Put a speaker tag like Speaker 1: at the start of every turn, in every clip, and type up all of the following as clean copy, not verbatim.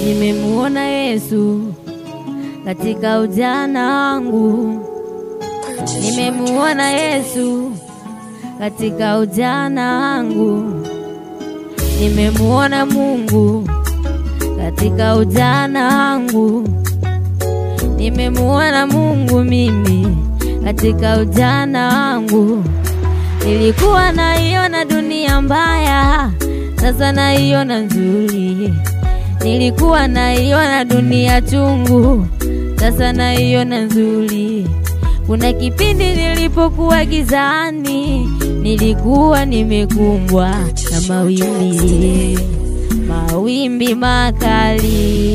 Speaker 1: Nimemuona Yesu katika ujana wangu, nimemuona Yesu katika ujana wangu, nimemuona Mungu katika ujana wangu, nimemuona Mungu mimi katika ujana wangu. Nilikuwa naiona dunia mbaya, sasa naiona nzuri. Nilikuwa naiona dunia chungu, sasa naiona nzuri. Kuna kipindi nilipokuwa gizani, nilikuwa nimekumbwa na mawimbi makali.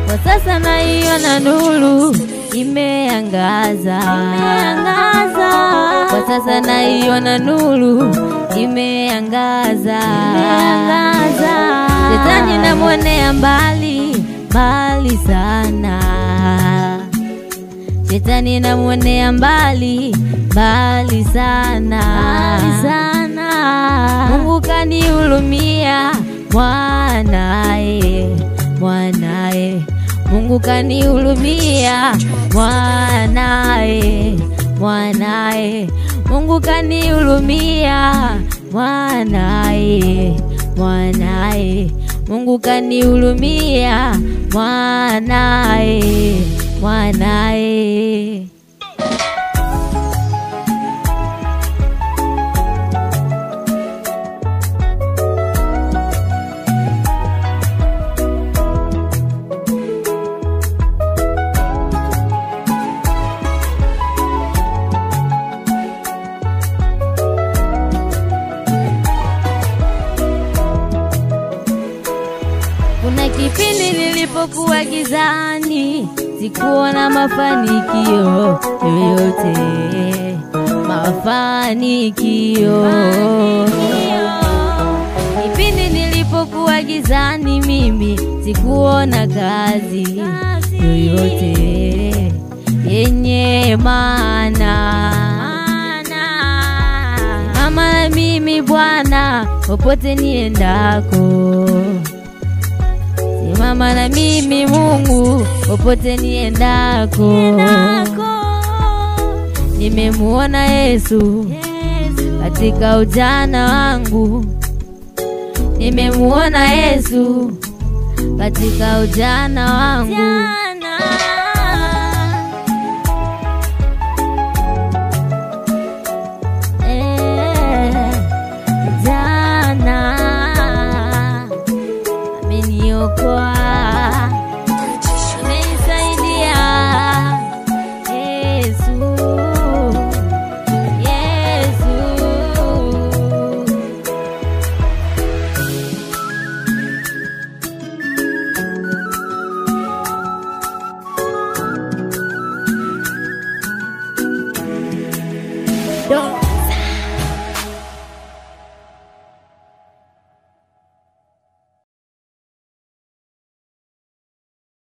Speaker 1: Kwa sasa naiona nuru imeangaza. Kwa sasa naiona nuru imeangaza. Shetani namwonea mbali sana. Shetani namwonea mbali sana. Mungu kanihurumia mwanae. Mungu kanihurumia mwanae. Mungu kanihurumia mwanae. Mungu kanihurumia mwanae. Kuna kipindi nilipokuwa gizani, sikuona mafanikio yoyote. Kipindi nilipokuwa gizani mimi, sikuona kazi yoyote yenye maana. Mama na mimi Bwana, popote niendako. Simama na mimi Mungu, popote niendako. Nimemuona Yesu katika ujana wangu, nimemuona Yesu katika ujana wangu. Ameniokoa, amenisaidia Yesu. Don't